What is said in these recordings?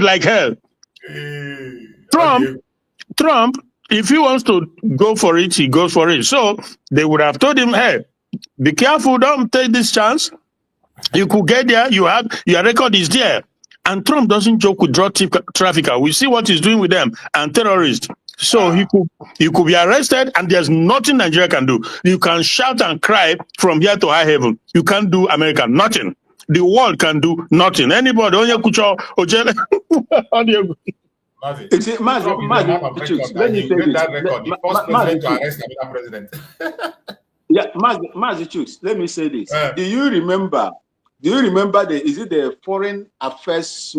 like hell. Trump, if he wants to go for it, he goes for it. So they would have told him, hey, be careful, don't take this chance. You could get there, your record is there. And Trump doesn't joke with drug trafficker. We see what he's doing with them and terrorists. So he could be arrested, and there's nothing Nigeria can do. You can shout and cry from here to high heaven. You can't do America nothing. The world can do nothing. Anybody, onye kucho ojele. Let me say this. Do you remember the foreign affairs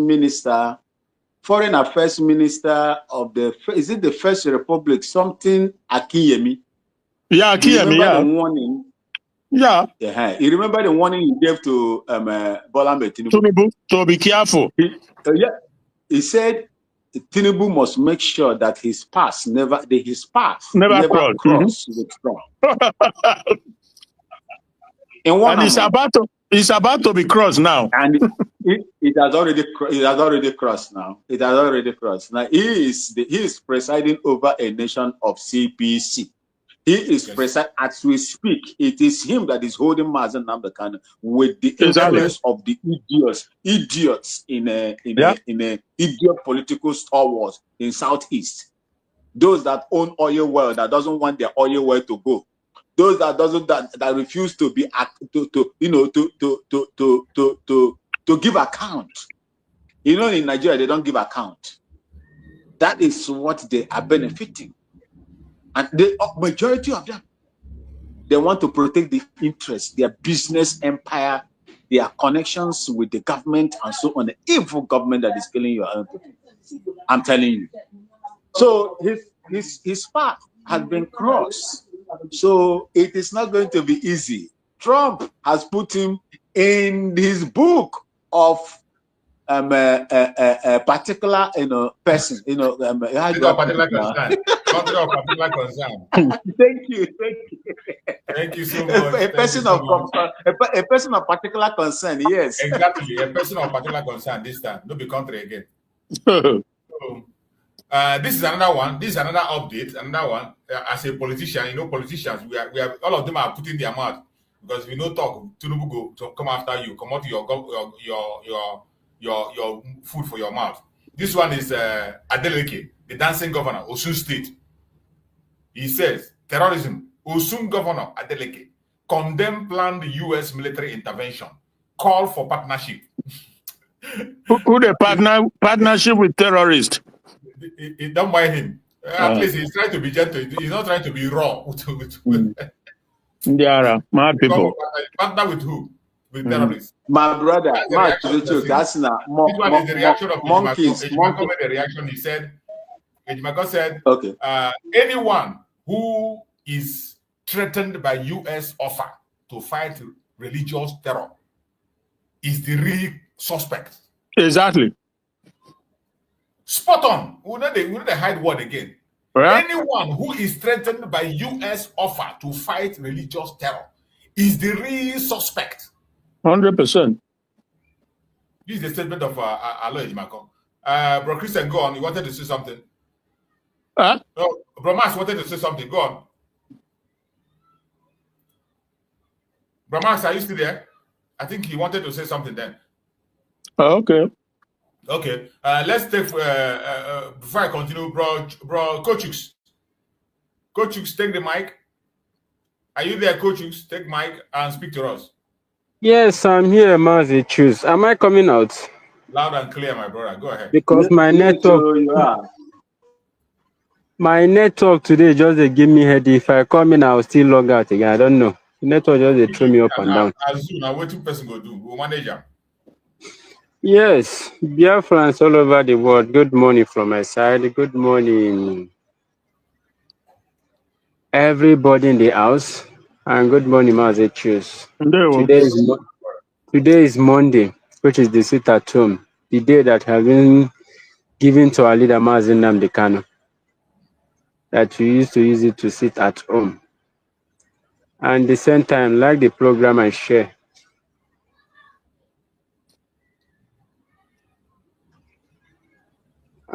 minister of the First Republic, something Akiyemi? Yeah, Akiyemi, yeah. The warning? Yeah. You remember the warning he gave to Bola Tinubu to be careful. He said Tinubu must make sure that his path never cross with Trump. And it's about to be crossed now. And it has already crossed now. It has already crossed. Now he is presiding over a nation of CPC. He is presiding as we speak. It is him that is holding Mazen Nnamdi Kanu with the influence of the idiots in a idiot political stalwarts in Southeast. Those that own oil well, that doesn't want their oil well to go. Those that refuse to be to give account. You know, in Nigeria they don't give account. That is what they are benefiting, and the majority of them, they want to protect the interests, their business empire, their connections with the government, and so on. The evil government that is killing your own people. I'm telling you. So his path has been crossed. So it is not going to be easy. Trump has put him in his book of a particular person. Particular concern. Thank you so much. A person of particular concern. Yes. Exactly. A person of particular concern this time. Don't be country again. This is another one. This is another update. Another one. As a politician, you know, politicians, we are all of them are putting their mouth because we no talk. Tinubu go to come after you. Come out your food for your mouth. This one is Adeleke, the dancing governor, Osun State. He says terrorism. Osun governor Adeleke condemn planned U.S. military intervention. Call for partnership. Who the partnership with terrorists? It don't mind him. At least he's trying to be gentle. He's not trying to be raw. They are mad people. Partner with who? With terrorists. My brother, that's not. This one is the reaction of Ejimako made a reaction. He said, Ejimako said, okay. Anyone who is threatened by U.S. offer to fight religious terror is the real suspect. Exactly. Spot on. We know they hide word again. Right? Anyone who is threatened by U.S. offer to fight religious terror is the real suspect. 100%. This is the statement of Alo Ejimako. Bro Christian, go on. You wanted to say something? Huh? No, Bro Max wanted to say something. Go on. Bro Max, are you still there? I think he wanted to say something then. Oh, okay. Okay, let's take before I continue, bro Coachux. Coachux, take the mic. Are you there, Coachux? Take mic and speak to us. Yes, I'm here, Mazi. Choose. Am I coming out? Loud and clear, my brother. Go ahead. Because my network today just give me headache. If I come in, I'll still log out again. I don't know. The network just throw me up and down. As soon as what two person go do, we'll manage them. Yes, Biafrans all over the world. Good morning from my side. Good morning, everybody in the house, and good morning, Mazi. Choose. Today is Monday, which is the sit at home, the day that has been given to our leader Mazi Nnamdi Kanu. That we used to use it to sit at home, and at the same time, like the program and share.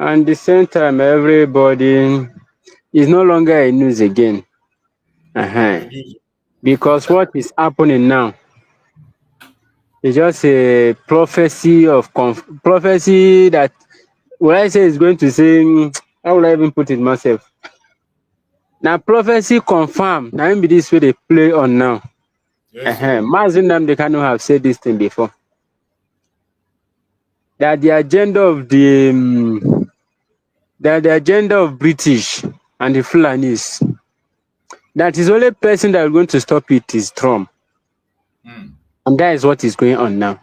And the same time, everybody is no longer a news again. Because what is happening now is just a prophecy of prophecy that what I say is going to say, how will I even put it myself? Now prophecy confirmed. Now be this way they play on now. Yes, Mazin Nnamdi Kanu have said this thing before. That the agenda of the agenda of British and the Fulanis, that is the only person that is going to stop it is Trump. And that is what is going on now.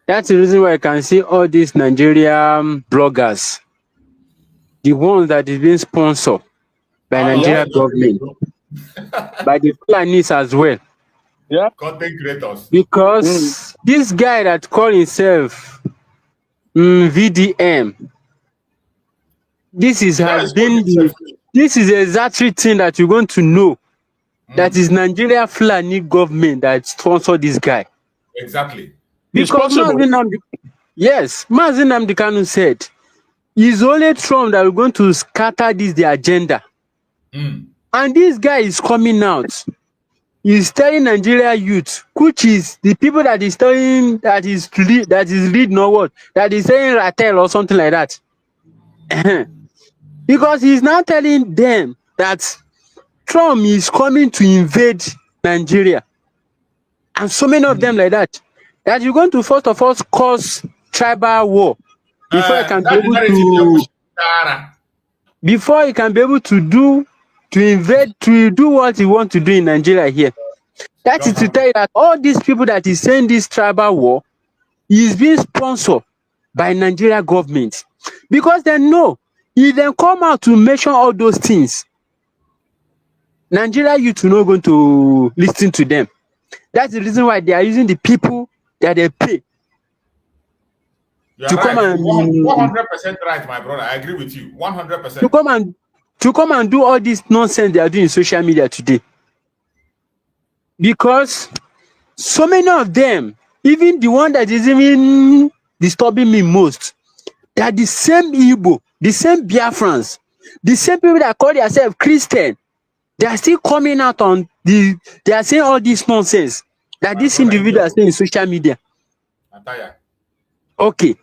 That's the reason why I can see all these Nigerian bloggers, the ones that is being sponsored by Nigerian government, by the Fulanis as well. Yeah. Content creators. Because this guy that called himself VDM, this is this is exactly thing that you're going to know. That is Nigeria Fulani government that sponsored this guy. Exactly. Because Mazin Nnamdi Kanu said, it's only Trump that is going to scatter the agenda. And this guy is coming out. He's telling Nigeria youth, which is the people that is telling that is reading or what, that is saying Ratel or something like that. Because he's now telling them that Trump is coming to invade Nigeria. And so many of them like that. That you're going to first of all cause tribal war before you can be able to invade, to do what you want to do in Nigeria here. That is to tell you that all these people that is saying this tribal war is being sponsored by Nigeria government. Because they know if they come out to mention all those things, Nigeria youth are not going to listen to them. That's the reason why they are using the people that they pay. You are right. 100% right, my brother. I agree with you. 100%. To come and do all this nonsense they are doing in social media today. Because so many of them, even the one that is even disturbing me most, they are the same Igbo, the same Biafrans, the same people that call themselves Christian. They are still coming out on they are saying all this nonsense that this individual is saying in social media. Okay.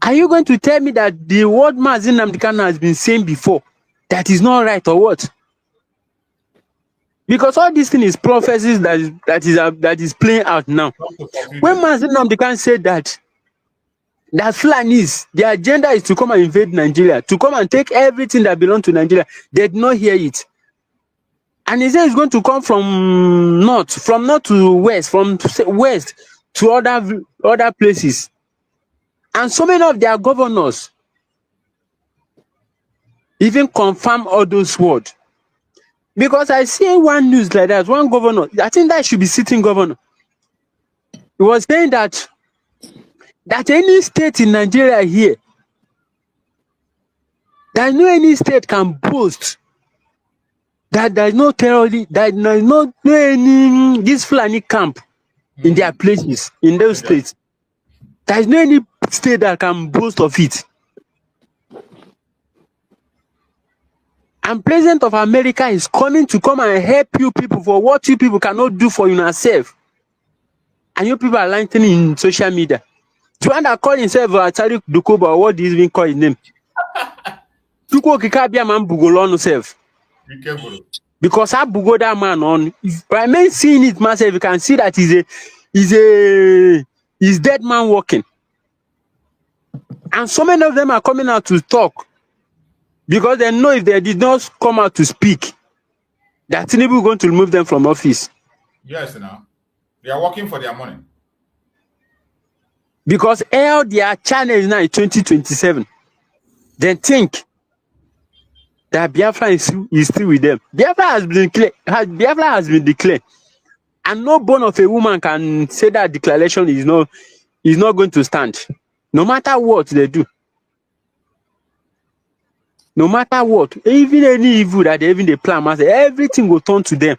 Are you going to tell me that the word Mazin Nnamdi Kanu has been saying before, that is not right or what? Because all this thing is prophecies that is playing out now. When Mazin Nnamdi Kanu said that Fulanis, their agenda is to come and invade Nigeria, to come and take everything that belongs to Nigeria, they did not hear it. And he said it's going to come from north to west, from west to other places. And so many of their governors even confirm all those words. Because I see one news like that, one governor, I think that should be sitting governor. He was saying that any state in Nigeria here, that no any state can boast that there is no terrorist, that there is no any this Fulani camp in their places, in those states. There is no any state that can boast of it. And President of America is coming to come and help you people for what you people cannot do for yourself. And you people are lightning in social media. The one that call himself Atari Dukoba, or what do you even call his name? Tuko Kikabia man Bugolo himself. Because I bugo that man on. By me seeing it myself, you can see that he's dead man walking. And so many of them are coming out to talk. Because they know if they did not come out to speak, that Tinubu is going to remove them from office. Yes, now. They are working for their money. Because all their channel is now in 2027. They think that Biafra is still with them. Biafra has been declared. And no bone of a woman can say that declaration is not going to stand. No matter what they do. No matter what, even any evil that they plan, everything will turn to them.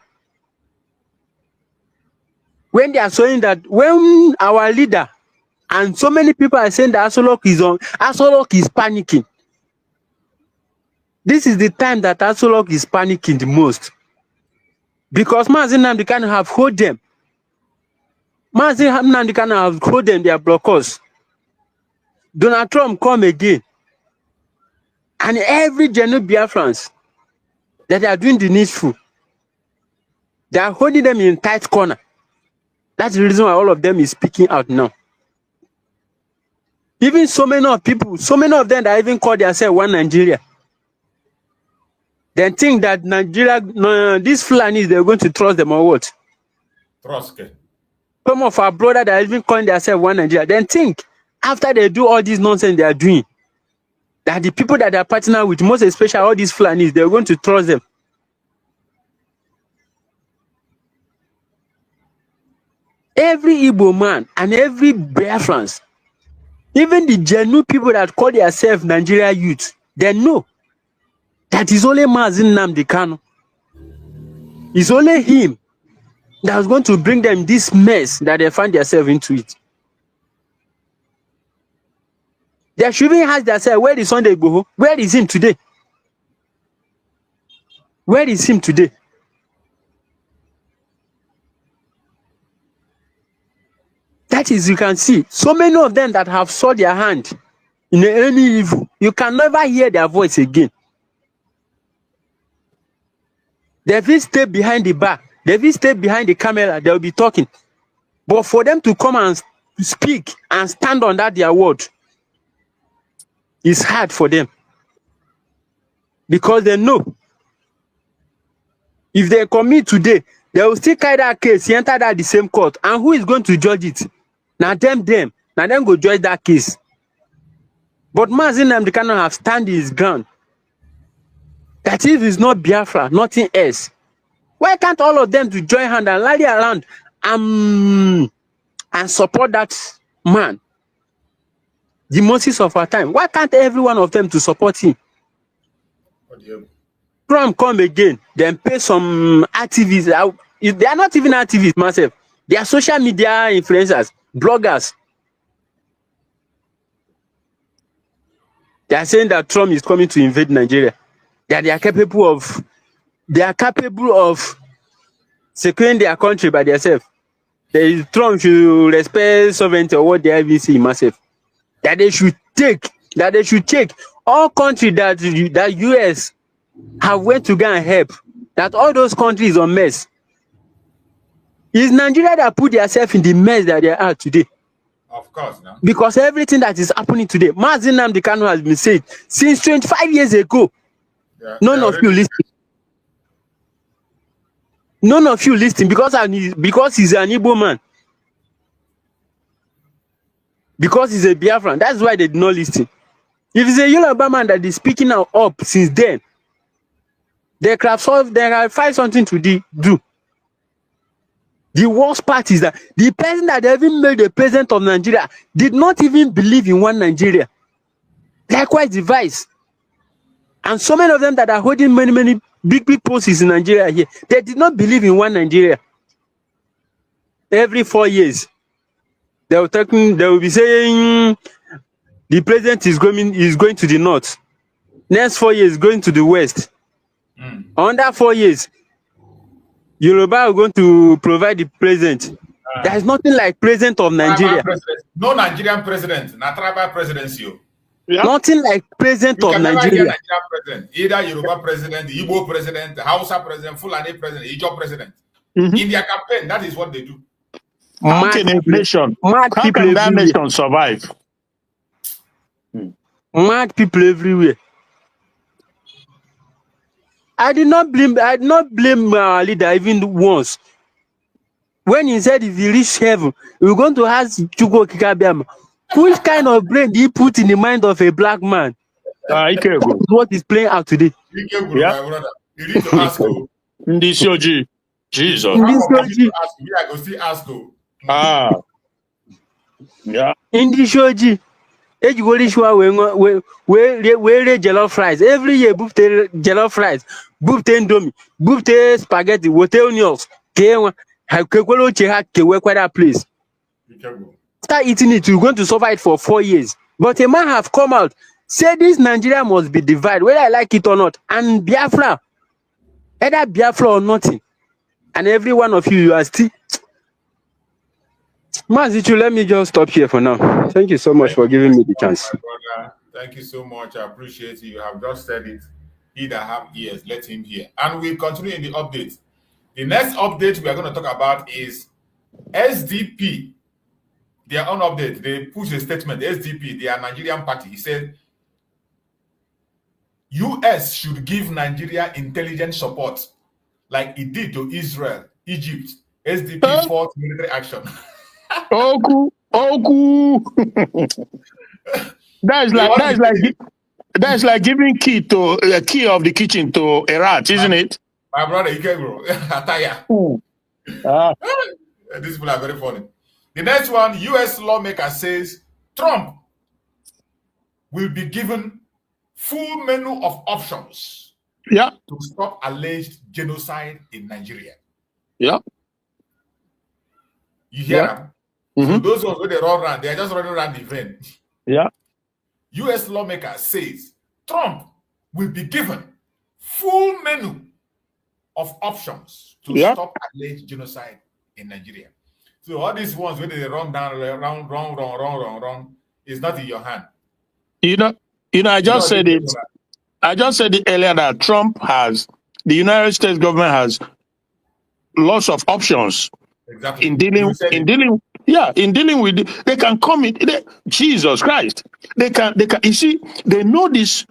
When they are saying that, when our leader And so many people are saying that Asolok is panicking. This is the time that Asolok is panicking the most. Because Mazi Nnamdi Kanu have hold them. Mazi Nnamdi Kanu have hold them, their blockers. Donald Trump come again. And every genuine Biafrans that they are doing the needful, they are holding them in tight corner. That's the reason why all of them is speaking out now. Even so many of them that even call themselves one Nigeria. They think that Nigeria, these Fulanis, they're going to trust them or what? Trust. Some of our brothers that are even calling themselves one Nigeria, then think after they do all this nonsense they are doing, that the people that they are partnering with, most especially all these Fulanis, they're going to trust them. Every Igbo man and every Biafrans, even the genuine people that call themselves Nigeria youth, they know that it's only Mazi Nnamdi Kanu. It's only him that's going to bring them this mess that they find themselves into it. They should even ask themselves, where is Sunday Igboho? Where is him today? Where is him today? That is, you can see, so many of them that have sold their hand in any evil, you can never hear their voice again. They will stay behind the bar, they will stay behind the camera, they will be talking. But for them to come and speak and stand on that their word, it's hard for them. Because they know if they commit today, they will still carry that case, enter that the same court. And who is going to judge it? Now them. Now them go judge that case. But Mazi Nnamdi Kanu have stand his ground. That if it's not Biafra, nothing else. Why can't all of them to join hand and rally around and support that man? The Moses of our time. Why can't every one of them to support him? Trump come again, then pay some activists. They are not even activists, myself. They are social media influencers, bloggers. They are saying that Trump is coming to invade Nigeria. That they are capable of securing their country by themselves. Trump should respect sovereignty or what they have seen massive. That they should take all countries that US have went to go and help. That all those countries are mess. It's Nigeria that put themselves in the mess that they are today. Of course, no? Because everything that is happening today, Mazi Nnamdi Kanu has been said since 25 years ago. Yeah, none of you listen. None of you listen because he's an Igbo man. Because he's a Biafran. That's why they did not listen. If it's a Yoruba man that is speaking now up since then, they can find something to do. The worst part is that the person that even made the president of Nigeria did not even believe in one Nigeria. Likewise, the vice. And so many of them that are holding many big posts in Nigeria here, they did not believe in one Nigeria. Every 4 years, they will be saying the president is going to the north. Next 4 years, going to the west. Under 4 years, Yoruba are going to provide the president. There is nothing like president of Nigeria. No Nigerian president, not tribal presidency. Yeah. Nothing like president of Nigeria. Nigerian president. Either Yoruba president, the Igbo president, the Hausa president, Fulani president, Ijaw president. In their campaign, that is what they do. How can that nation survive? Mad people everywhere. I did not blame our leader even once. When he said if he reach heaven, we're going to ask Chugo Kikabiama, which kind of brain do you put in the mind of a black man? What is playing out today? Yeah. You need to ask him. Ndishoji. Jesus. Ndishoji. I go see ask him. Yeah. Ndishoji. We jollof rice every year. Boopte jollof rice, boopte indomie, boopte spaghetti, wote onions. Start after eating it, you're going to suffer it for 4 years. But a man have come out, say this Nigeria must be divided, whether I like it or not. And Biafra, either Biafra or nothing. And every one of you, you are still... Mazichu, let me just stop here for now. Thank you so much for giving me the chance. Thank you so much. I appreciate you. You have just said it. He that have ears, let him hear. And we'll continue in the update. The next update we are going to talk about is SDP. Their own update. They push a statement. SDP, their Nigerian party, he said, US should give Nigeria intelligence support like it did to Israel, Egypt. SDP fought military action. Oku. That's like giving key of the kitchen to a rat, isn't it? My brother, you can grow. Ataya. These people are very funny. The next one, US lawmaker says Trump will be given full menu of options to stop alleged genocide in Nigeria. Yeah. You hear them? So those ones where they run around, they are just running around the event. Yeah. US lawmaker says Trump will be given full menu of options to stop alleged genocide in Nigeria. So all these ones where they run down, run, is not in your hand. You know, I just said it. I just said it earlier that the United States government has lots of options. Exactly. In dealing with they can come in. Jesus Christ, they can. You see, they know this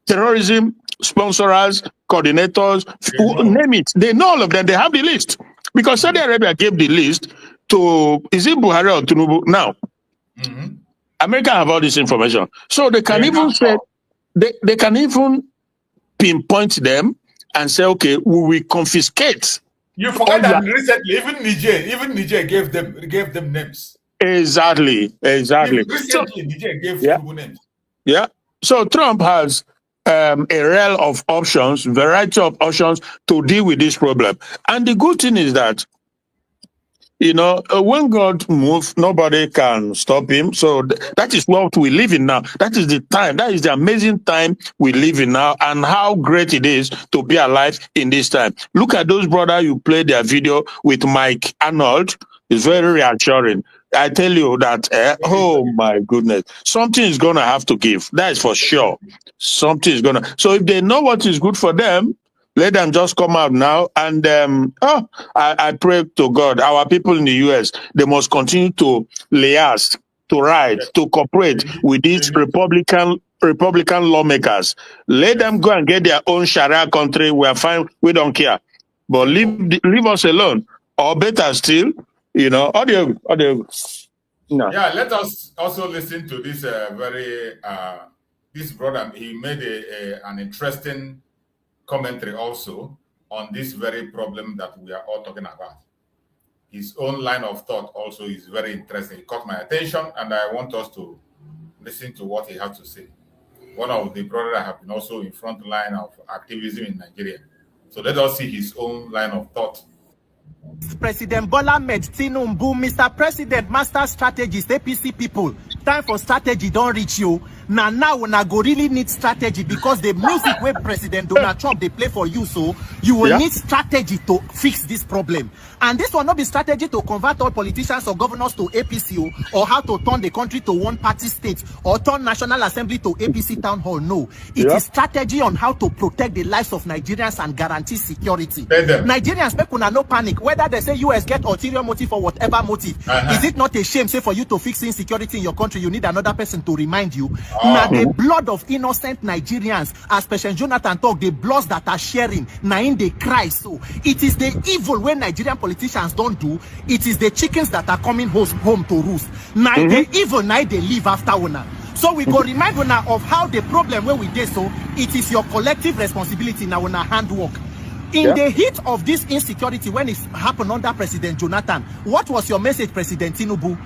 terrorism sponsors, coordinators, name it. They know all of them. They have the list because Saudi Arabia gave the list to is it Buhari or Tinubu now? America have all this information, so they can even say they can even pinpoint them and say, okay, we will confiscate. You forget that recently, even Niger gave them names. Exactly. Recently, Niger gave Tinubu names. Yeah. So Trump has a array of options, variety of options to deal with this problem. And the good thing is that, when God moves, nobody can stop him. So that is what we live in now. That is the time. That is the amazing time we live in now, and how great it is to be alive in this time. Look at those brothers you played their video with Mike Arnold. It's very reassuring. I tell you that, oh my goodness, something is going to have to give. That is for sure. Something is going to. So if they know what is good for them, let them just come out now. And I pray to God, our people in the US, they must continue to liaise, to write, to cooperate with these Republican lawmakers. Let them go and get their own Sharia country. We are fine. We don't care. But leave us alone. Or better still, audio. No. Yeah, let us also listen to this this brother. He made an interesting commentary also on this very problem that we are all talking about. His own line of thought also is very interesting. It caught my attention, and I want us to listen to what he has to say. One of the brothers have been also in front line of activism in Nigeria. So let us see his own line of thought. President Bola Ahmed Tinubu, Mr. President, master strategist, APC people. Time for strategy, don't reach you. Now we go really need strategy, because the music where President Donald Trump they play for you, so you will need strategy to fix this problem. And this will not be strategy to convert all politicians or governors to APC, or how to turn the country to one party state, or turn National Assembly to APC town hall. No, it is strategy on how to protect the lives of Nigerians and guarantee security. Nigerians, make una no panic. Whether they say US get ulterior motive or whatever motive, is it not a shame, say, for you to fix insecurity in your country, you need another person to remind you? Now the blood of innocent Nigerians, as President Jonathan talk, the bloods that are sharing, now in they cry. So it is the evil when Nigerian politicians don't do. It is the chickens that are coming home to roost. Now the evil, now they live after una. So we go remind una of how the problem where we did. So it is your collective responsibility now una handwork. In the heat of this insecurity, when it happened under President Jonathan, what was your message, President Tinubu?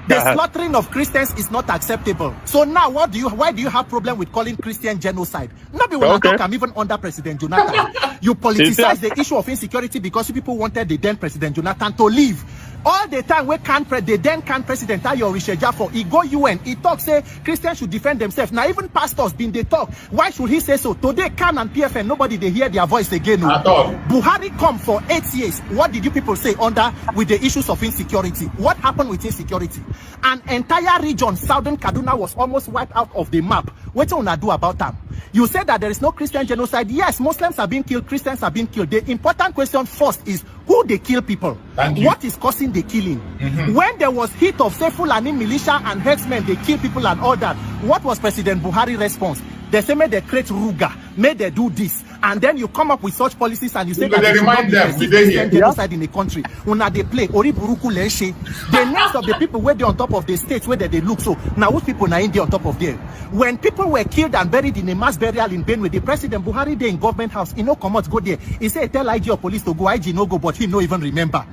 The slaughtering of Christians is not acceptable. So now, why do you have problem with calling Christian genocide? Nobody will talk. I'm even under President Jonathan. You politicize the issue of insecurity because people wanted the then President Jonathan to leave. All the time we can't the then can president Ayo Risheja he go UN, he talk say Christians should defend themselves. Now even pastors been they talk. Why should he say so? Today Kanu and PFN, nobody they hear their voice again. At all. Buhari come for 8 years. What did you people say under with the issues of insecurity? What happened with insecurity? An entire region, Southern Kaduna, was almost wiped out of the map. What you wanna do about that? You said that there is no Christian genocide. Yes, Muslims are being killed, Christians are being killed. The important question first is who they kill people. What is causing the killing? When there was hit of say Fulani militia and herdsmen, they kill people and all that. What was President Buhari's response? They say, may they create Ruga, may they do this. And then you come up with such policies and you say that they remind them genocide in the country. When they play, Oriburuku Leshe, the names of the people where they on top of the states where they look so. Now which people are in there on top of them? When people were killed and buried in a mass burial in Benue, the President Buhari there in government house, he no come out, go there. He said, tell IG or police to go, IG no go, but he no even remember.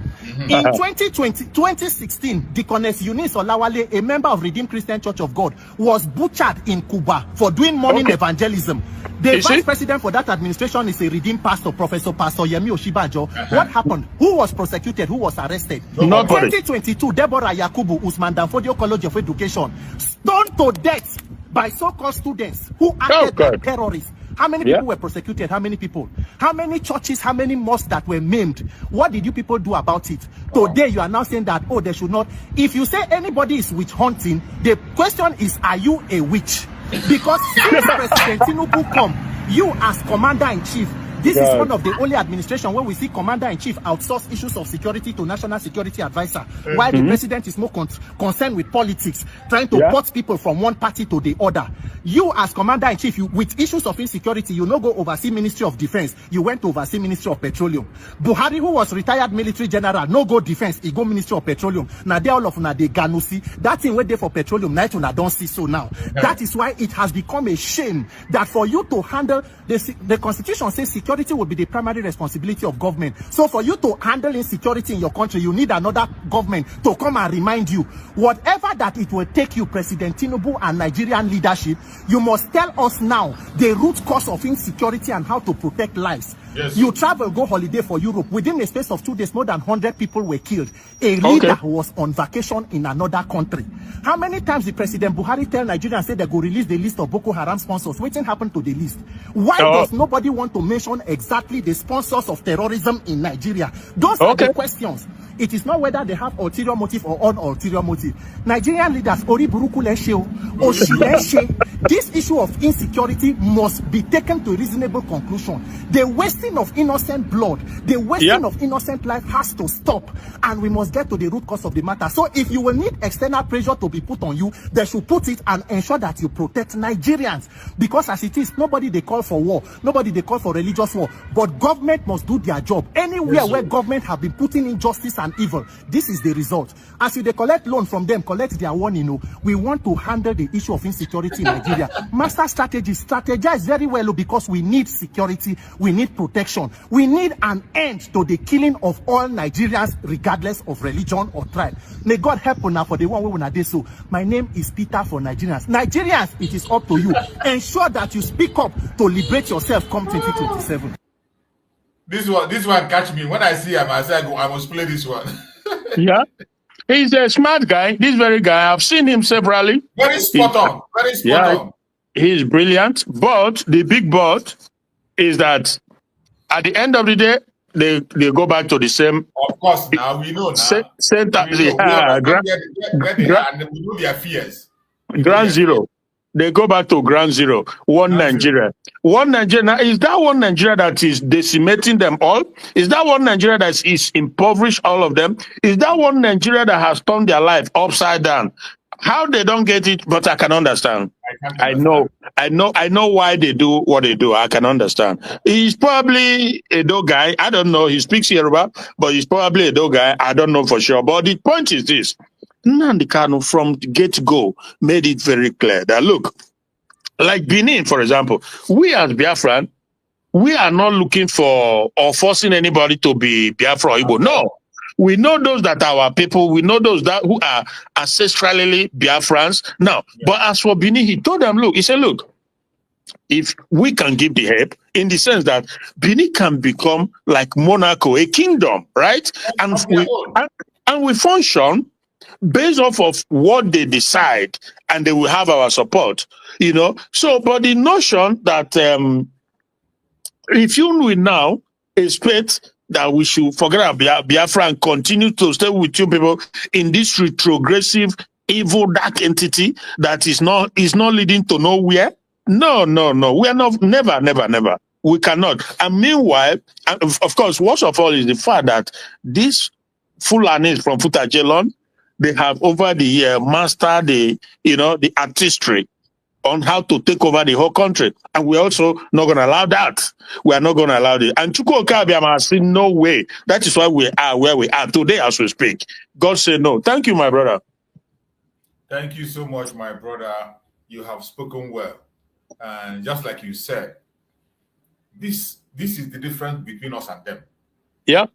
In 2016, Deaconess Eunice Olawale, a member of Redeemed Christian Church of God, was butchered in Cuba for doing morning evangelism. The vice president for that administration is a redeemed pastor, Pastor Yemi Oshibajo. What happened? Who was prosecuted? Who was arrested? In 2022, Deborah Yakubu, Usman Danfodio College of Education, stoned to death by so-called students who acted like terrorists. How many people were prosecuted? How many people? How many churches? How many mosques that were maimed? What did you people do about it? Today you are now saying that, oh, they should not. If you say anybody is witch hunting, the question is, are you a witch? Because since President Tinubu come, you as commander-in-chief, this is one of the only administration where we see commander-in-chief outsource issues of security to national security advisor, while the president is more concerned with politics, trying to put people from one party to the other. You as commander-in-chief, with issues of insecurity, you no go oversee Ministry of Defense, you went to oversee Ministry of Petroleum. Buhari, who was retired military general, no go defense, he go Ministry of Petroleum. Now they all of na they ganusi. That thing where they for petroleum, night una don't see so now. That is why it has become a shame that for you to handle the constitution says security will be the primary responsibility of government. So for you to handle insecurity in your country, you need another government to come and remind you. Whatever that it will take you, President Tinubu and Nigerian leadership, you must tell us now the root cause of insecurity and how to protect lives. Yes. You travel, go holiday for Europe. Within a space of 2 days, more than 100 people were killed. A leader was on vacation in another country. How many times did President Buhari tell Nigerians say they go release the list of Boko Haram sponsors? What happened to the list? Why does nobody want to mention exactly the sponsors of terrorism in Nigeria? Those are the questions. It is not whether they have ulterior motive or ulterior motive. Nigerian leaders, Oriburuku Leshe, Oshileshe, this issue of insecurity must be taken to a reasonable conclusion. The wasting of innocent blood, the wasting of innocent life has to stop, and we must get to the root cause of the matter. So if you will need external pressure to be put on you, they should put it and ensure that you protect Nigerians. Because as it is, nobody they call for war, nobody they call for religious war, but government must do their job. Anywhere where government have been putting injustice and evil, this is the result. As you they collect loan from them, collect their one, we want to handle the issue of insecurity in Nigeria. Master strategy, strategize very well, because we need security, we need protection, we need an end to the killing of all Nigerians regardless of religion or tribe. May God help you now for the one we will do so. My name is Peter for Nigerians. Nigerians, it is up to you. Ensure that you speak up to liberate yourself come 2027. This one catch me. When I see him, I say I must play this one. Yeah. He's a smart guy. This very guy, I've seen him severally. Very spot on. Very spot on. He's brilliant. But the big but is that at the end of the day, they go back to the same. Of course, now we know now. Same time. We know their fears. Ground zero. They go back to ground zero. One Nigeria. One Nigeria. Now, is that one Nigeria that is decimating them all? Is that one Nigeria that is impoverished all of them? Is that one Nigeria that has turned their life upside down? How they don't get it, but I can understand. I know why they do what they do. I can understand. He's probably a dog guy. I don't know. He speaks Yoruba, but he's probably a dog guy. I don't know for sure. But the point is this. Nnamdi Kanu from the get-go made it very clear that, look, like Benin, for example, we as Biafran, we are not looking for or forcing anybody to be Biafra or Igbo. No. We know those that are our people. We know those that who are ancestrally Biafrans. Now, but as for Benin, he told them, look, he said, look, if we can give the help in the sense that Benin can become like Monaco, a kingdom, right? and we function based off of what they decide, and they will have our support, you know. So, but the notion that if you will now expect that we should forget about Biafra and continue to stay with you people in this retrogressive, evil, dark entity that is not leading to nowhere. No. We are not, never. We cannot. And meanwhile, and of course, worst of all is the fact that these Fulanis from Futajelon, they have over the year mastered the artistry on how to take over the whole country. And we're also not going to allow that. We are not going to allow it. And Chukwuka Abiyama has seen no way. That is why we are where we are today as we speak. God say no. Thank you, my brother. Thank you so much, my brother. You have spoken well. And just like you said, this is the difference between us and them. Yeah.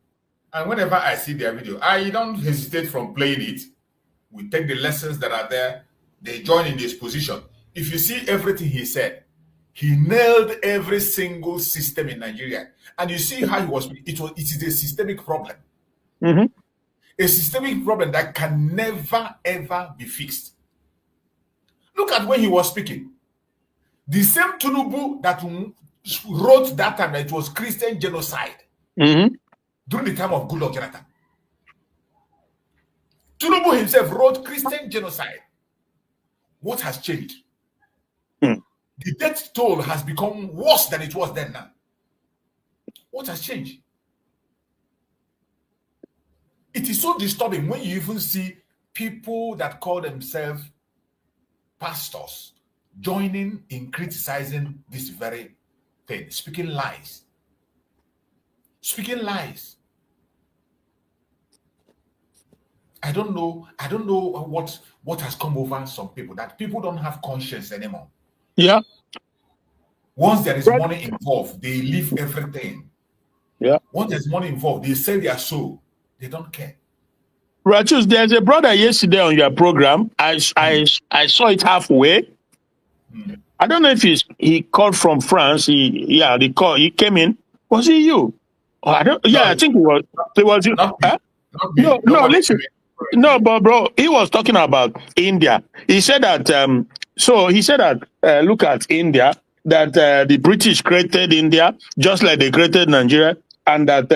And whenever I see their video, I don't hesitate from playing it. We take the lessons that are there. They join in this position. If you see everything he said, he nailed every single system in Nigeria. And you see how it is a systemic problem. Mm-hmm. A systemic problem that can never, ever be fixed. Look at when he was speaking. The same Tinubu that wrote that time that it was Christian genocide mm-hmm. during the time of Goodluck Jonathan. Tinubu himself wrote Christian genocide. What has changed? The death toll has become worse than it was then now. What has changed? It is so disturbing when you even see people that call themselves pastors joining in criticizing this very thing, speaking lies. Speaking lies. I don't know what has come over some people, that people don't have conscience anymore. Yeah. Once there is money involved, they leave everything. Yeah. Once there's money involved, they sell their soul. They don't care. Rachus, there's a brother yesterday on your program. I saw it halfway. I don't know if he called from France. He came in. Was it you? Oh, I don't. Yeah, I think it was you. No, listen. No, but bro, he was talking about India. He said that. Look at India. That the British created India just like they created Nigeria, and that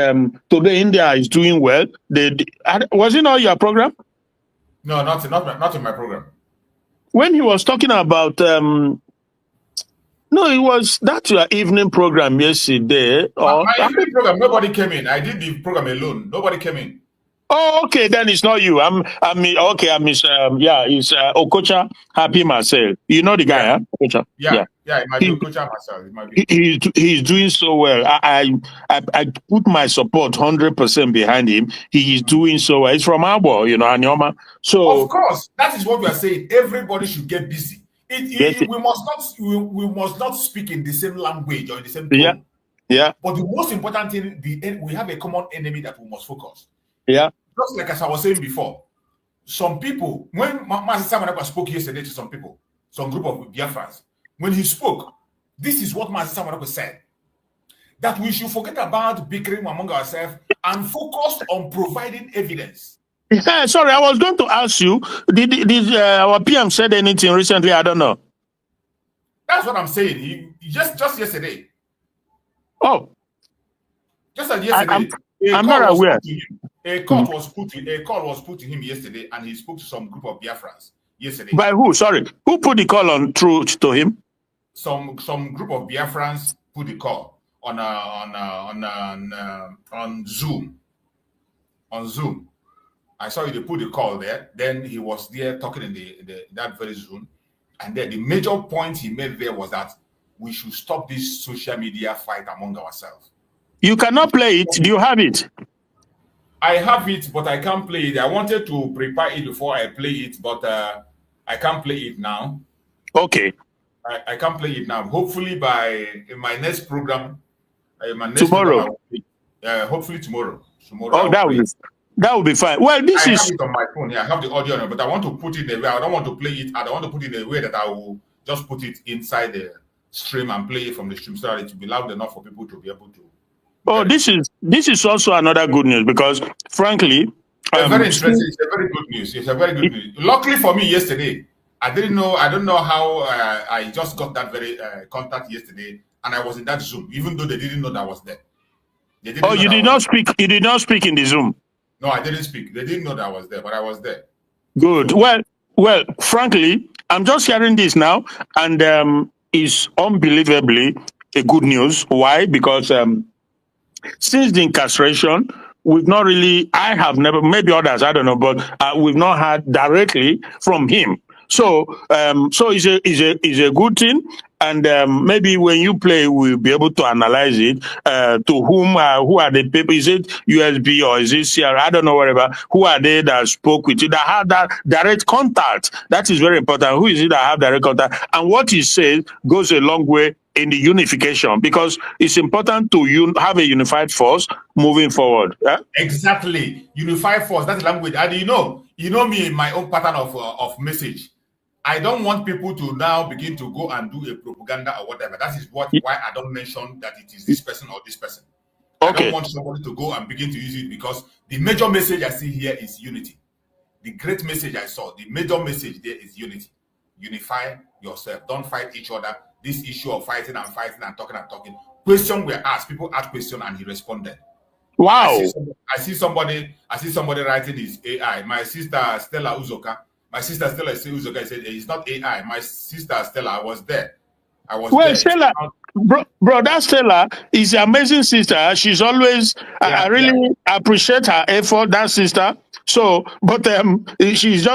today India is doing well. Was it not your program? No, not in my program. When he was talking about no, it was that your evening program yesterday. My evening program, nobody came in. I did the program alone. Nobody came in. Oh, okay, then it's not you. It's Okocha Happy Marcel. You know the guy, Yeah. huh? Okocha. Yeah, it might be Okocha myself. It might be. He's doing so well. I put my support 100% behind him. He is doing so well. It's from Abo, Anyoma. So Of course, that is what we are saying. Everybody should get busy. We must not speak in the same language or in the same tone. Yeah. But the most important thing, we have a common enemy that we must focus. Yeah. Just like as I was saying before, some people, when Master Samanekwa spoke yesterday to some people, some group of Biafrans, when he spoke, this is what Master Samanekwa said, that we should forget about bickering among ourselves and focus on providing evidence. Yeah, sorry, I was going to ask you, did our PM said anything recently? I don't know. That's what I'm saying. He just yesterday. Oh. Just like yesterday. I'm not aware. A call was put to him yesterday, and he spoke to some group of Biafrans yesterday. By who? Sorry, who put the call on through to him? Some group of Biafrans put the call on Zoom. On Zoom, I saw they put the call there. Then he was there talking in that very Zoom, and then the major point he made there was that we should stop this social media fight among ourselves. You cannot play it. Do you have it? I have it, but I can't play it. I wanted to prepare it before I play it, but I can't play it now. Okay. I can't play it now. Hopefully in my next program, tomorrow. Hopefully tomorrow. Oh, that will be fine. Well, I have it on my phone. Yeah, I have the audio on it, but I want to put it in a way. I don't want to play it. I don't want to put it in a way that I will just put it inside the stream and play it from the stream so that it will be loud enough for people to be able to. Oh, this is also another good news because, frankly, It's very interesting. It's a very good news. It's a very good news. Luckily for me, yesterday, I didn't know. I don't know how I just got that very contact yesterday, and I was in that Zoom, even though they didn't know that I was there. They didn't know you did not speak. You did not speak in the Zoom. No, I didn't speak. They didn't know that I was there, but I was there. Good. So, well. Frankly, I'm just hearing this now, and it's unbelievably a good news. Why? Because since the incarceration, we've not really. I have never. Maybe others. I don't know, but we've not heard directly from him. So, so it's a good thing, and maybe when you play, we'll be able to analyze it. To whom, who are the people? Is it USB or is it CR? I don't know, whatever. Who are they that spoke with you, that had that direct contact? That is very important. Who is it that have direct contact? And what he says goes a long way in the unification, because it's important to have a unified force moving forward. Yeah? Exactly, unified force. That's language. And you know me, my own pattern of message. I don't want people to now begin to go and do a propaganda or whatever. That is why I don't mention that it is this person or this person. Okay. I don't want somebody to go and begin to use it, because the major message I see here is unity. The great message I saw, the major message there is unity. Unify yourself. Don't fight each other. This issue of fighting and talking. Question were asked. People asked question and he responded. Wow. I see somebody writing his AI. My sister Stella Uzoka. My sister Stella Uzoka said it's not AI. My sister Stella, I was there. Well, Stella, bro, that Stella is an amazing sister. She's always, I really appreciate her effort, that sister. So, but she's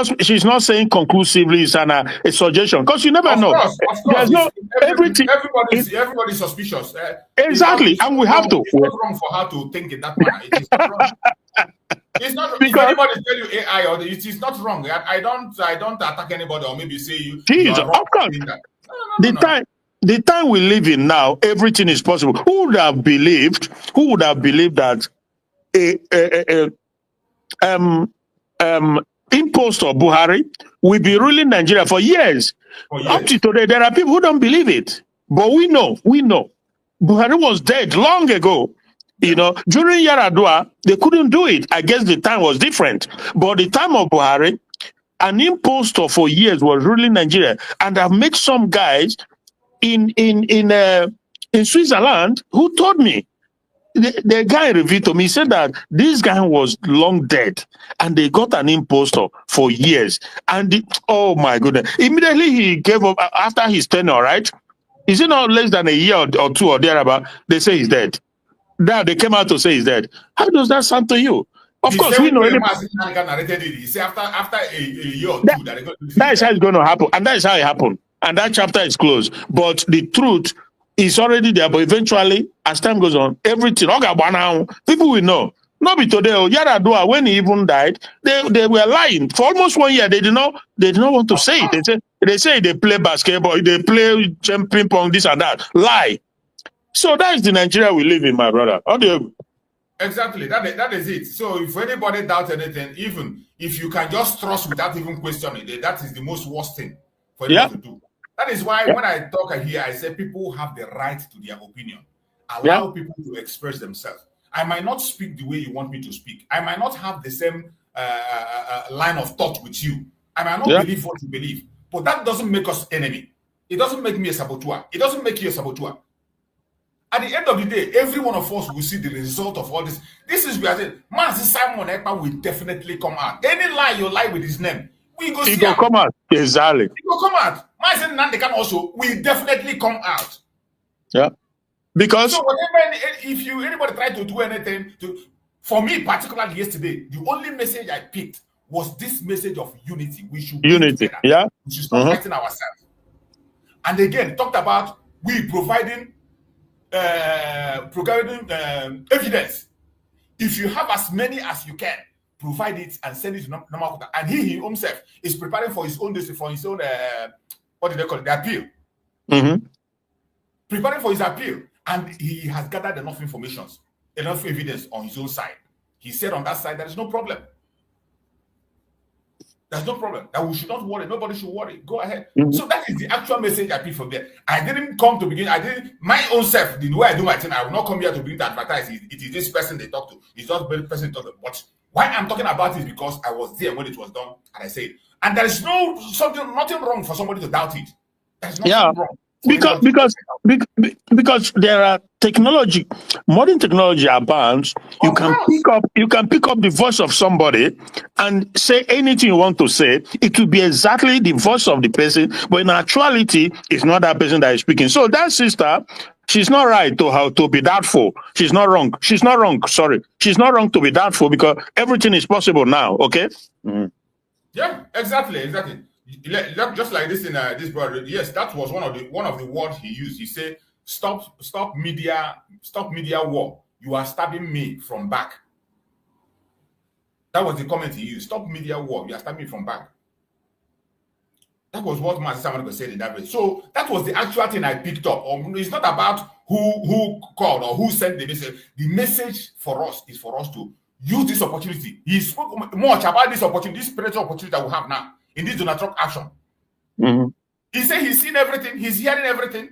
not saying conclusively it's a suggestion, because you never know. Of course. There's no everything. Everybody's suspicious. Exactly, and we have to. It's not wrong for her to think in that manner. It is not wrong. It's not. Because, if anybody tell you AI or it is not wrong. I don't attack anybody or maybe say you. Jesus, of course. No. The time we live in now, everything is possible. Who would have believed that impostor Buhari will be ruling Nigeria for years? Up to today, there are people who don't believe it. But we know. Buhari was dead long ago. You know, during Yaradua, they couldn't do it. I guess the time was different. But the time of Buhari, an impostor for years was ruling Nigeria. And I've met some guys in Switzerland who told me, the guy revealed to me, he said that this guy was long dead and they got an impostor for years. And oh my goodness, immediately he gave up after his tenure, right? Is it not less than a year or two or thereabout? They say he's dead. Now they came out to say he's dead. How does that sound to you? Of course, we know. He said after a year or two, that is how it's going to happen, and that is how it happened. And that chapter is closed. But the truth is already there. But eventually, as time goes on, everything, people will know. Not be today. Yaradua, when he even died, they were lying. For almost 1 year, they did not want to say it. They say they play basketball, they play ping pong, this and that. Lie. So that is the Nigeria we live in, my brother. How do you? Exactly. That is it. So if anybody doubts anything, even if you can just trust without even questioning it, that is the most worst thing for you to do. That is why when I talk here, I say people have the right to their opinion. Allow people to express themselves. I might not speak the way you want me to speak. I might not have the same line of thought with you. I might not believe what you believe. But that doesn't make us enemy. It doesn't make me a saboteur. It doesn't make you a saboteur. At the end of the day, every one of us will see the result of all this. This is where I say, Master Simon Ekpa will definitely come out. Any lie you lie with his name, we go see him. He will come out. Exactly. He will come out. Master Nnamdi can also will definitely come out. Yeah. Because so whatever, if anybody try to do anything for me, particularly yesterday, the only message I picked was this message of unity. We should unity. Yeah. We should stop fighting ourselves. And again, talked about we providing evidence. If you have as many as you can, provide it and send it to normal. And he himself is preparing for his own what do they call it? The appeal. Preparing for his appeal. And he has gathered enough information, enough evidence on his own side. He said on that side, there is no problem. There's no problem. That we should not worry. Nobody should worry. Go ahead. So that is the actual message I picked from there. I didn't come to begin. I didn't my own self. The way I do my thing, I will not come here to begin to advertise. It is this person they talk to. It's not the person they talk to. But Why I'm talking about it because I was there when it was done, and I said, and there is nothing wrong for somebody to doubt it. There's nothing Yeah, wrong. because there are modern technology abounds. You can pick up the voice of somebody and say anything you want to say. It will be exactly the voice of the person, but in actuality, it's not that person that is speaking. So that sister, she's not right to be doubtful. She's not wrong. She's not wrong. Sorry, she's not wrong to be doubtful because everything is possible now. Okay. Mm. Yeah, exactly. Just like this in this brother. Yes, that was one of the words he used. He said, "Stop media war. You are stabbing me from back." That was the comment he used. Stop media war. You are stabbing me from back. That was what Master Samuel said in that way. So that was the actual thing I picked up. It's not about who called or who sent the message. The message for us is for us to use this opportunity. He spoke much about this opportunity, this spiritual opportunity that we have now in this Donald Trump action. Mm-hmm. He said he's seen everything, he's hearing everything.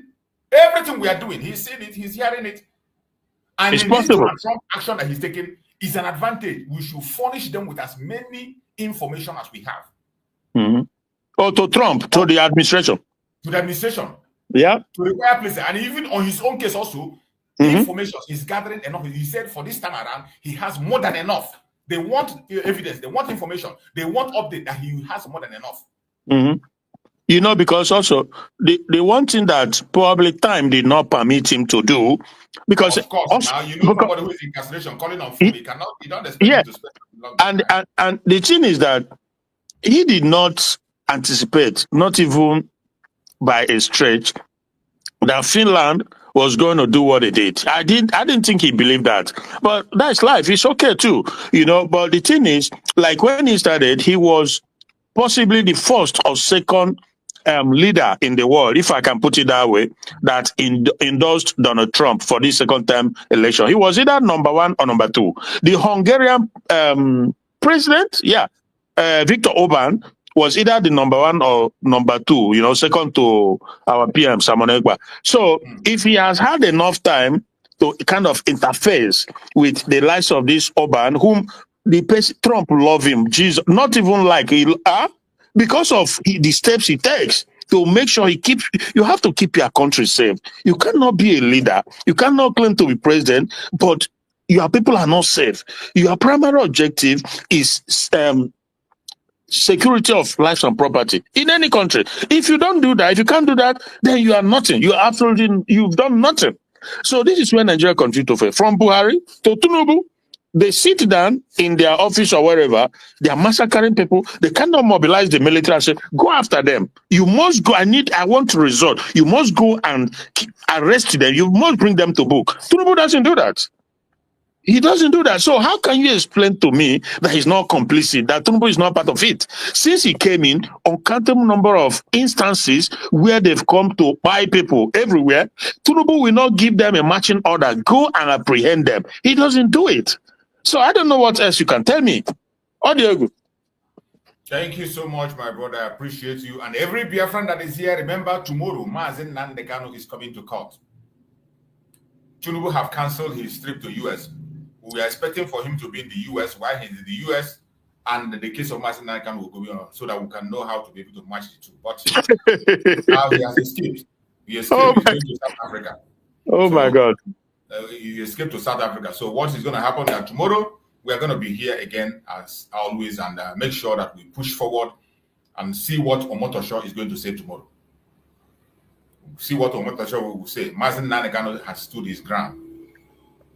Everything we are doing, he's seeing it, he's hearing it. And it's in possible. This Donald Trump action that he's taking is an advantage. We should furnish them with as many information as we have. Mm-hmm. Or to Trump, to the administration. To the administration. Yeah. To the higher place. And even on his own case also, information is gathering enough. He said for this time around, he has more than enough. They want evidence, they want information, they want update that he has more than enough. Mm-hmm. Because also the one thing that probably time did not permit him to do, because of course also, now somebody who is incarceration calling on phone, you don't expect him to spend long time. And the thing is that he did not anticipate, not even by a stretch, that Finland was going to do what it did. I didn't think he believed that. But that's life. It's okay too. But the thing is, like when he started, he was possibly the first or second leader in the world, if I can put it that way, that endorsed Donald Trump for this second term election. He was either number one or number two. The Hungarian president, Viktor Orban, was either the number one or number two, second to our PM, Simon Ekpa. So if he has had enough time to kind of interface with the likes of this Orban, whom Trump love him, Jesus, not even like because of the steps he takes to make sure you have to keep your country safe. You cannot be a leader. You cannot claim to be president, but your people are not safe. Your primary objective is security of lives and property in any country. If you don't do that, if you can't do that, then you are nothing. You've done nothing. So this is where Nigeria continues to fail. From Buhari to Tinubu, they sit down in their office or wherever, they are massacring people. They cannot mobilize the military and say, go after them. You must go. I want to resort. You must go and arrest them. You must bring them to book. Tinubu doesn't do that. He doesn't do that. So how can you explain to me that he's not complicit, that Tinubu is not part of it? Since he came in, uncountable number of instances where they've come to buy people everywhere, Tinubu will not give them a marching order. Go and apprehend them. He doesn't do it. So I don't know what else you can tell me. Odiogu. Thank you so much, my brother. I appreciate you. And every Biafran that is here, remember tomorrow, Mazen Nnamdi Kanu is coming to court. Tinubu have cancelled his trip to US. We are expecting for him to be in the US while he's in the US, and the case of Mazen Nnamdi Kanu will go on so that we can know how to be able to match the two. But now he has escaped. He escaped. He's going to South Africa. My God. He escaped to South Africa. So what is going to happen is tomorrow we are going to be here again as always and make sure that we push forward and see what Omotosho is going to say tomorrow. See what Omotosho will say. Mazen Nnamdi Kanu has stood his ground.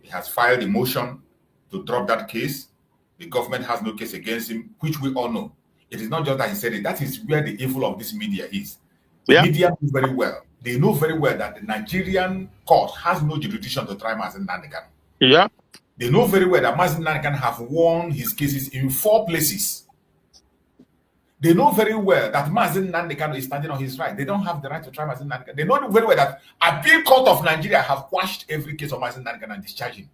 He has filed a motion to drop that case. The government has no case against him, which we all know. It is not just that he said it. That is where the evil of this media is. The media know very well. They know very well that the Nigerian court has no jurisdiction to try Mazen Nnamdi Kanu. Yeah. They know very well that Mazen Nnamdi Kanu have won his cases in 4 places. They know very well that Mazen Nnamdi Kanu is standing on his right. They don't have the right to try Mazen Nnamdi Kanu. They know very well that Appeal Court of Nigeria have quashed every case of Mazen Nnamdi Kanu and discharged him.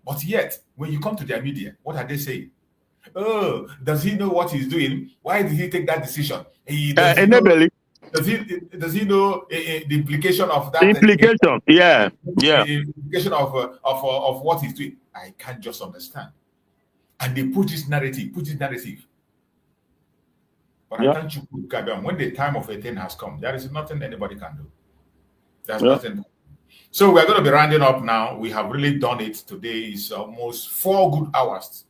But yet, when you come to their media, what are they saying? Oh, does he know what he's doing? Why did he take that decision? Does he know the implication of that? The implication, The implication of what he's doing. I can't just understand. And they put this narrative. But I thank you, when the time of a thing has come, there is nothing anybody can do. There's nothing. So we're going to be rounding up now. We have really done it. Today is almost 4 good hours.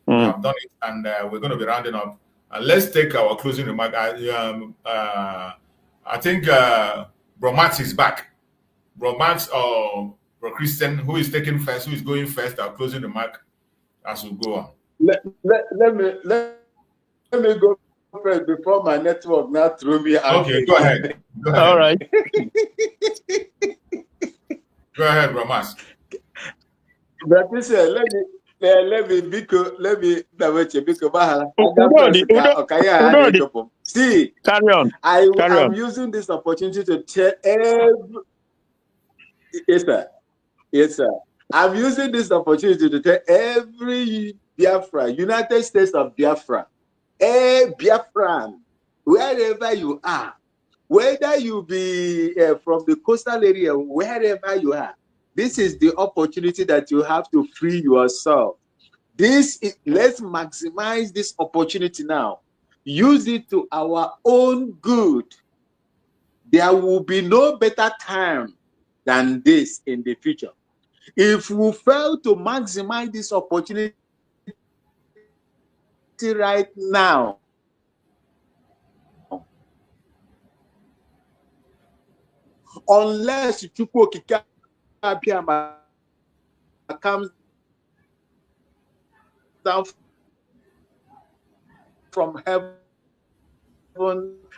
We have done it, and we're going to be rounding up. Let's take our closing remark. I think Bro Max is back. Bro Max or Bro Christian, who is taking first, who is going first, our closing remark as we go on. Let me go first before my network now threw me out. Okay, go ahead. All right. Go ahead, Bro Max. But listen, let me see. Carry on. I'm using this opportunity to tell yes, sir. I'm using this opportunity to tell every Biafra, United States of Biafra, Biafran, wherever you are, whether you be from the coastal area, wherever you are, this is the opportunity that you have to free yourself. Let's maximize this opportunity now. Use it to our own good. There will be no better time than this in the future. If we fail to maximize this opportunity right now, unless Chukwu comes down from heaven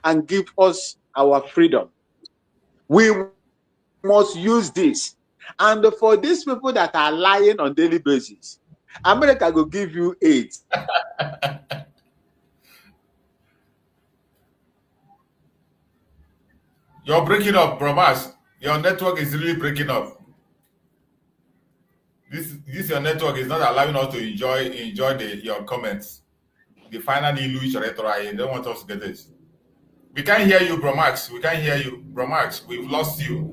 and give us our freedom, we must use this. And for these people that are lying on daily basis, America will give you aid. You're breaking up, Bro Max. Your network is really breaking up. This your network is not allowing us to enjoy your comments. The finally lose your retro. I don't want us to get this. We can't hear you, Bro Max. We can't hear you, Bro Max. We've lost you.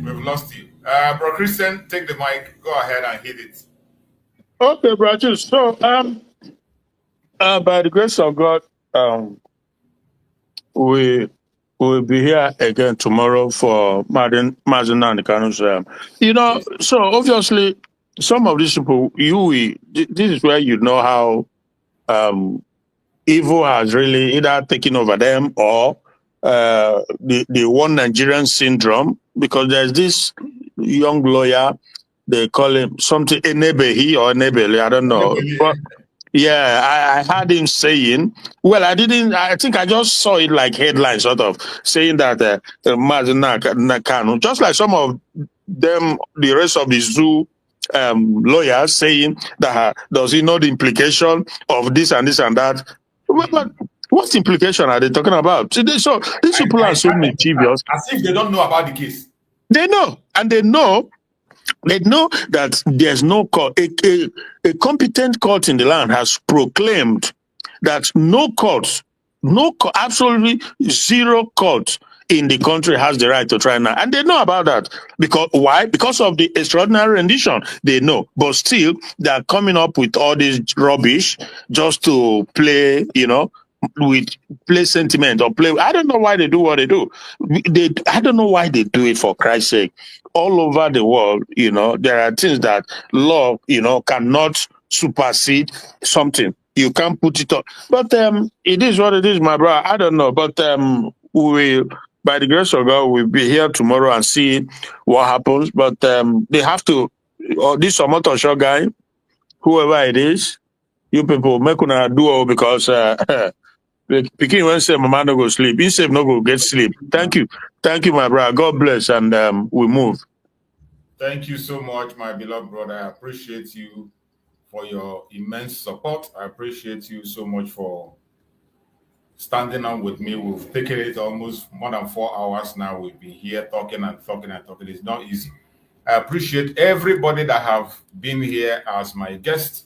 We've lost you. Bro Christian, take the mic. Go ahead and hit it. Okay, brothers. So, by the grace of God, we will be here again tomorrow for Mazin and Kanu's. So obviously, some of these people, this is where you know how evil has really either taken over them or the one Nigerian syndrome, because there's this young lawyer, they call him something Enebehi or Enebele, I don't know. But yeah, I heard him saying, well, I think I just saw it like headline sort of saying that Mazin Kanu, just like some of them, the rest of the zoo lawyers saying that does he know the implication of this and this and that? But what implication are they talking about? So these people are so mischievous. As if they don't know about the case. They know, and they know that there's no court. A competent court in the land has proclaimed that absolutely zero court in the country has the right to try now. And they know about that. Because why? Because of the extraordinary rendition. They know. But still, they're coming up with all this rubbish just to play, play sentiment or play. I don't know why they do what they do. I don't know why they do it, for Christ's sake. All over the world, there are things that law, cannot supersede something. You can't put it on. But it is what it is, my brother. I don't know. But we, by the grace of God, we'll be here tomorrow and see what happens. But they have to, this Omoto Show guy, whoever it is, you people, make una do because Pikin when say mama no go sleep, he say no go get sleep. Thank you, my brother. God bless, and we move. Thank you so much, my beloved brother. I appreciate you for your immense support. I appreciate you so much for standing on with me. We've taken it almost more than 4 hours now. We've been here talking and talking and talking. It's not easy. I appreciate everybody that have been here as my guest.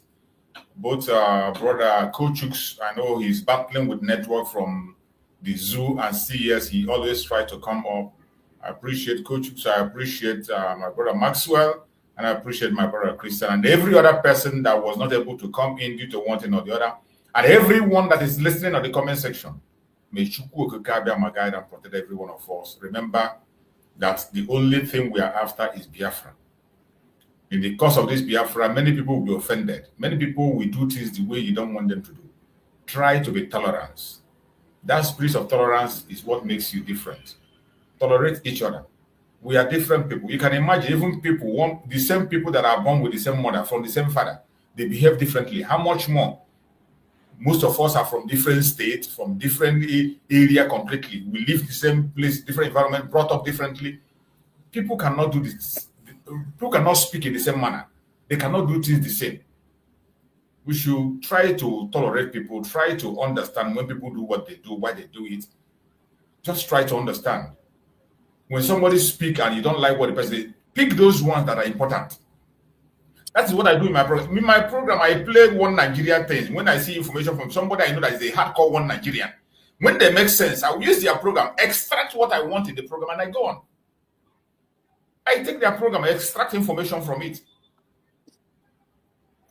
Both brother Kochuks, I know he's battling with network from the zoo and CES. He always tries to come up. I appreciate Kochuks. I appreciate my brother Maxwell. And I appreciate my brother Christian and every other person that was not able to come in due to one thing or the other. And everyone that is listening on the comment section. May Chukwu Okike Abia guide and protect every one of us. Remember that the only thing we are after is Biafra. In the course of this Biafra, many people will be offended. Many people will do things the way you don't want them to do. Try to be tolerant. That spirit of tolerance is what makes you different. Tolerate each other. We are different people. You can imagine even people, the same people that are born with the same mother, from the same father, they behave differently. How much more? Most of us are from different states, from different area completely. We live the same place, different environment, brought up differently. People cannot do this. People cannot speak in the same manner. They cannot do things the same. We should try to tolerate people, try to understand when people do what they do, why they do it. Just try to understand. When somebody speaks and you don't like what the person says, pick those ones that are important. That is what I do in my program. In my program, I play one Nigerian thing. When I see information from somebody I know that is a hardcore one Nigerian, when they make sense, I will use their program, extract what I want in the program, and I go on. I take their program, I extract information from it.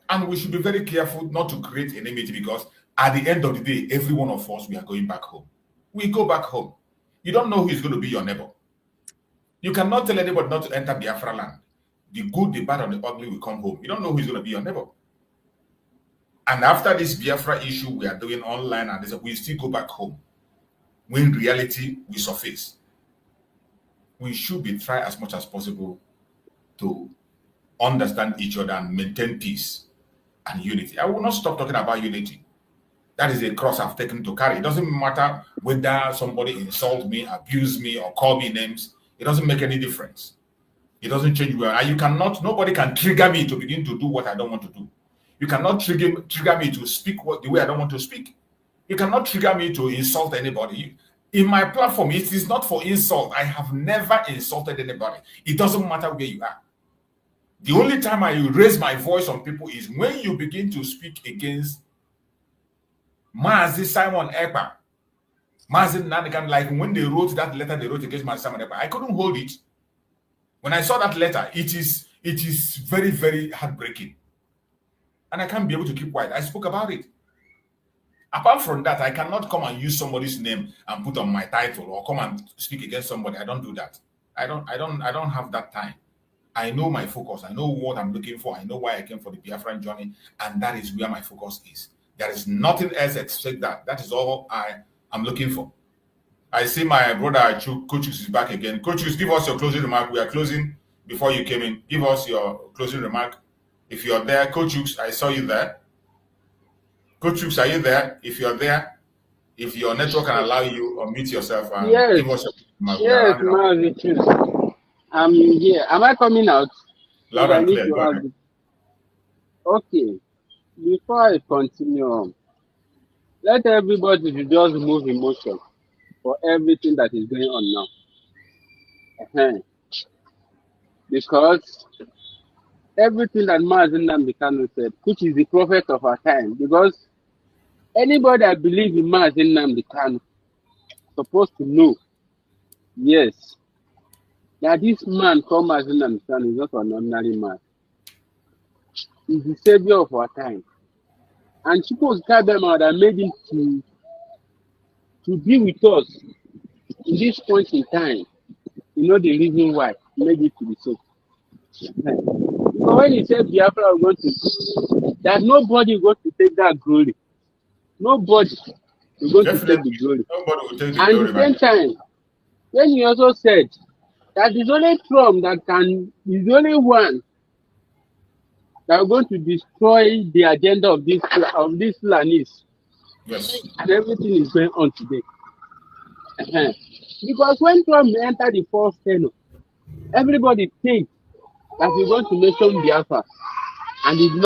And we should be very careful not to create an image, because at the end of the day, every one of us, we are going back home. We go back home. You don't know who is going to be your neighbor. You cannot tell anybody not to enter Biafra land. The good, the bad, and the ugly will come home. You don't know who is going to be your neighbor. And after this Biafra issue we are doing online, and we still go back home. When reality we surface, we should be try as much as possible to understand each other and maintain peace and unity. I will not stop talking about unity. That is a cross I've taken to carry. It doesn't matter whether somebody insults me, abuse me, or call me names. It doesn't make any difference. It doesn't change where nobody can trigger me to begin to do what I don't want to do. You cannot trigger me to speak the way I don't want to speak. You cannot trigger me to insult anybody. In my platform, it is not for insult. I have never insulted anybody. It doesn't matter where you are. The only time I raise my voice on people is when you begin to speak against Mazi Simon Ekpa. Mazi Nnamdi, like when they wrote that letter they wrote against Mazi Simon Ekpa, I couldn't hold it. When I saw that letter, it is very, very heartbreaking. And I can't be able to keep quiet. I spoke about it. Apart from that, I cannot come and use somebody's name and put on my title or come and speak against somebody. I don't do that. I don't have that time. I know my focus. I know what I'm looking for. I know why I came for the Biafran journey, and that is where my focus is. There is nothing else except that. That is all I am looking for. I see my brother Coach is back again. Coach, give us your closing remark. We are closing before you came in. Give us your closing remark. If you're there, Coach, I saw you there. Coach, are you there? If you're there, if your network can allow you, unmute yourself and give us your remark. Yes, I'm here. Am I coming out? Loud and clear. Okay. Before I continue, let everybody just remove emotion for everything that is going on now. Because everything that Nnamdi Kanu said, which is the prophet of our time, because anybody that believes in Nnamdi Kanu supposed to know, yes, that this man called Nnamdi Kanu is not an ordinary man. He's the savior of our time. And suppose Kabema that made him to be with us in this point in time. You know the reason why he made it to be so. But when he said Biafra was going to, that nobody going to take that glory. Nobody is going to take the glory. Nobody will take the and glory. At the same time, when he also said that it's only Trump that is the only one that are going to destroy the agenda of this Fulanese. Yes. And everything is going on today. Because when Trump entered the fourth tenure, everybody thinks that he's going to mention Biafra, and